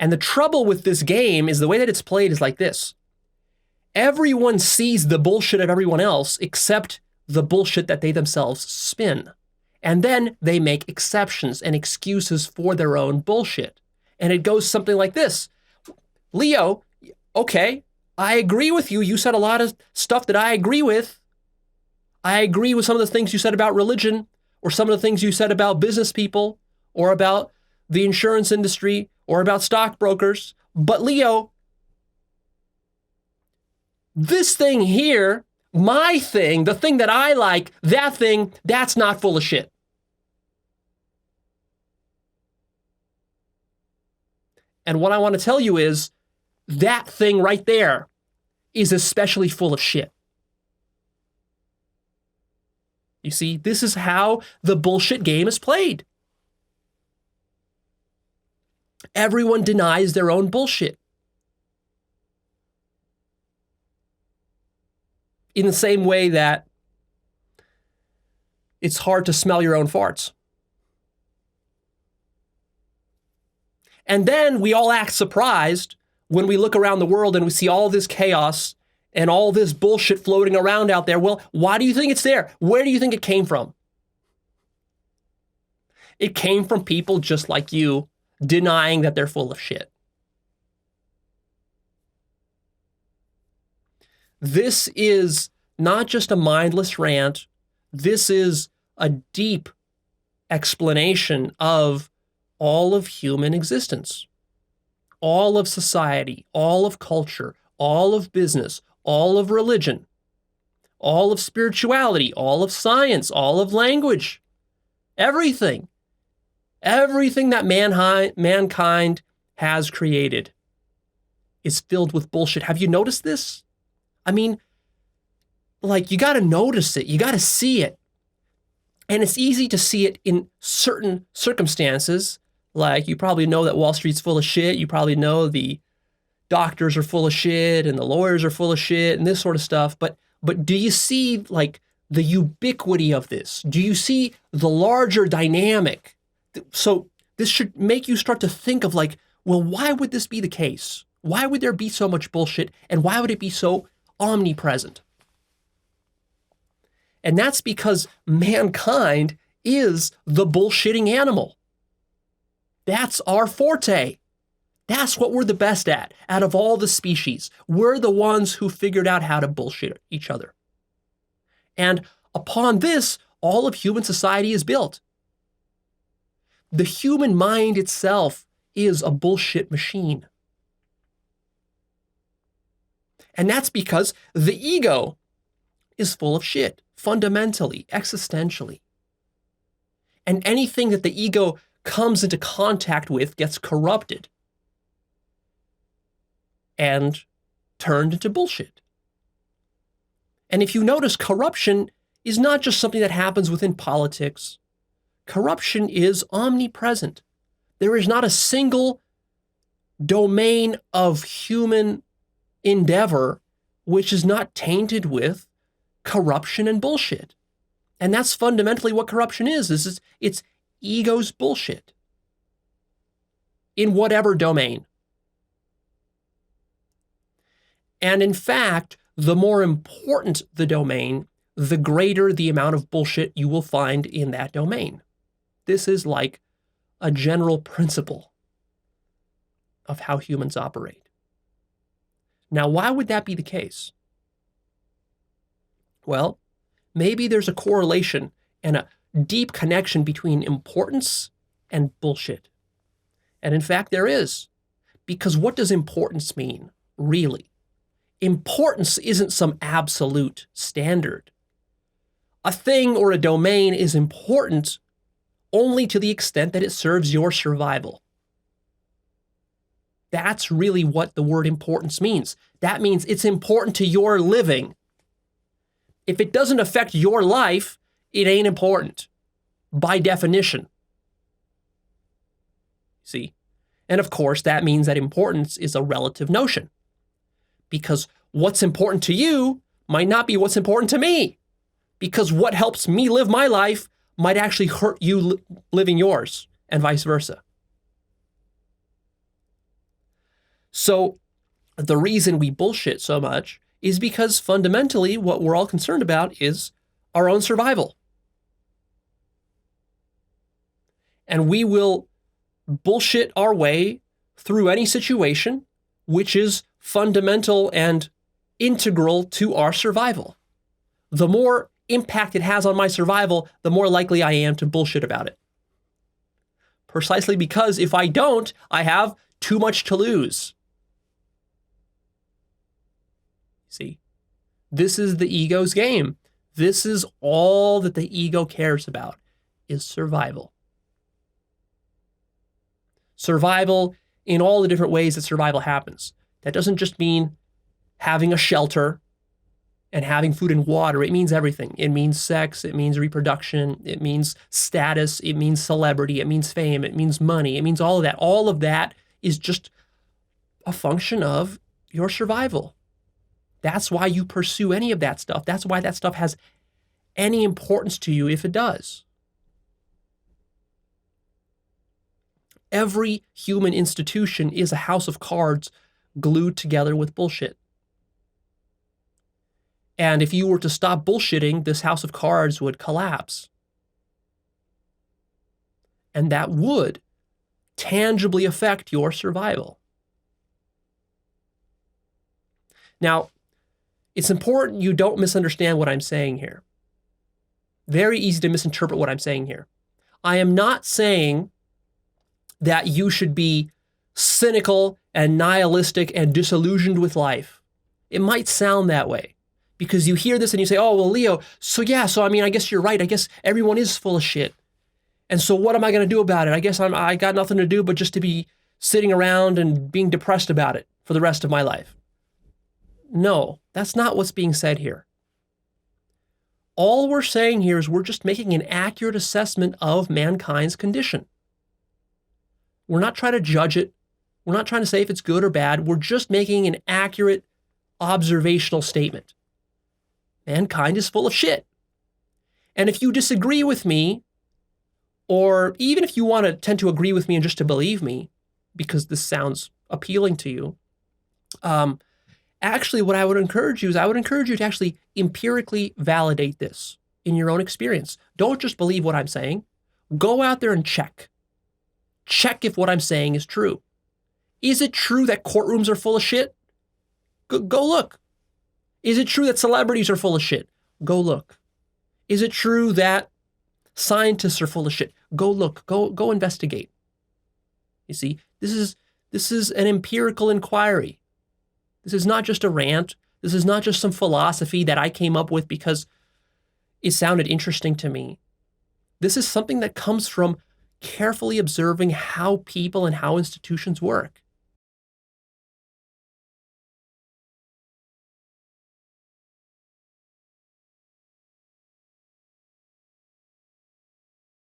And the trouble with this game is the way that it's played is like this. Everyone sees the bullshit of everyone else except the bullshit that they themselves spin. And then they make exceptions and excuses for their own bullshit. And it goes something like this. Leo, okay, I agree with you. You said a lot of stuff that I agree with. I agree with some of the things you said about religion, or some of the things you said about business people, or about the insurance industry, or about stockbrokers. But Leo, this thing here, my thing, the thing that I like, that thing, that's not full of shit. And what I want to tell you is that thing right there is especially full of shit. You see, this is how the bullshit game is played. Everyone denies their own bullshit. In the same way that it's hard to smell your own farts. And then we all act surprised when we look around the world and we see all this chaos and all this bullshit floating around out there. Well, why do you think it's there? Where do you think it came from? It came from people just like you denying that they're full of shit. This is not just a mindless rant. This is a deep explanation of all of human existence, all of society, all of culture, all of business, all of religion, all of spirituality, all of science, all of language, everything. Everything that mankind has created is filled with bullshit. Have you noticed this? I mean, like, you got to notice it. You got to see it. And it's easy to see it in certain circumstances. Like, you probably know that Wall Street's full of shit. You probably know the doctors are full of shit and the lawyers are full of shit and this sort of stuff. But do you see, like, the ubiquity of this? Do you see the larger dynamic? So this should make you start to think of, like, well, why would this be the case? Why would there be so much bullshit? And why would it be so omnipresent? And that's because mankind is the bullshitting animal. That's our forte. That's what we're the best at. Out of all the species, we're the ones who figured out how to bullshit each other. And upon this, all of human society is built. The human mind itself is a bullshit machine. And that's because the ego is full of shit, fundamentally, existentially. And anything that the ego comes into contact with gets corrupted and turned into bullshit. And if you notice, corruption is not just something that happens within politics. Corruption is omnipresent. There is not a single domain of human endeavor which is not tainted with corruption and bullshit. And that's fundamentally what corruption is. It's ego's bullshit in whatever domain. And in fact, the more important the domain, the greater the amount of bullshit you will find in that domain. This is like a general principle of how humans operate. Now, why would that be the case? Well, maybe there's a correlation and a deep connection between importance and bullshit. And in fact, there is. Because what does importance mean, really? Importance isn't some absolute standard. A thing or a domain is important only to the extent that it serves your survival. That's really what the word importance means. That means it's important to your living. If it doesn't affect your life, it ain't important, by definition. See? And of course, that means that importance is a relative notion. Because what's important to you might not be what's important to me. Because what helps me live my life might actually hurt you living yours, and vice versa. So the reason we bullshit so much is because fundamentally what we're all concerned about is our own survival. And we will bullshit our way through any situation which is fundamental and integral to our survival. The more impact it has on my survival, the more likely I am to bullshit about it. Precisely because if I don't, I have too much to lose. See, this is the ego's game. This is all that the ego cares about, is survival. Survival in all the different ways that survival happens. That doesn't just mean having a shelter and having food and water. It means everything. It means sex. It means reproduction. It means status. It means celebrity. It means fame. It means money. It means all of that. All of that is just a function of your survival. That's why you pursue any of that stuff. That's why that stuff has any importance to you if it does. Every human institution is a house of cards glued together with bullshit. And if you were to stop bullshitting, this house of cards would collapse. And that would tangibly affect your survival. Now, it's important you don't misunderstand what I'm saying here. Very easy to misinterpret what I'm saying here. I am not saying that you should be cynical and nihilistic and disillusioned with life. It might sound that way because you hear this and you say, oh, well, Leo, so I guess you're right. I guess everyone is full of shit. And so what am I going to do about it? I guess I got nothing to do but just to be sitting around and being depressed about it for the rest of my life. No, that's not what's being said here. All we're saying here is we're just making an accurate assessment of mankind's condition. We're not trying to judge it. We're not trying to say if it's good or bad. We're just making an accurate observational statement. Mankind is full of shit. And if you disagree with me, or even if you want to tend to agree with me and just to believe me, because this sounds appealing to you, actually what I would encourage you is to actually empirically validate this in your own experience. Don't just believe what I'm saying. Go out there and check. Check if what I'm saying is true. Is it true that courtrooms are full of shit? Go look. Is it true that celebrities are full of shit? Go look. Is it true that scientists are full of shit? Go look. Go investigate. You see, this is an empirical inquiry. This is not just a rant. This is not just some philosophy that I came up with because it sounded interesting to me. This is something that comes from carefully observing how people and how institutions work.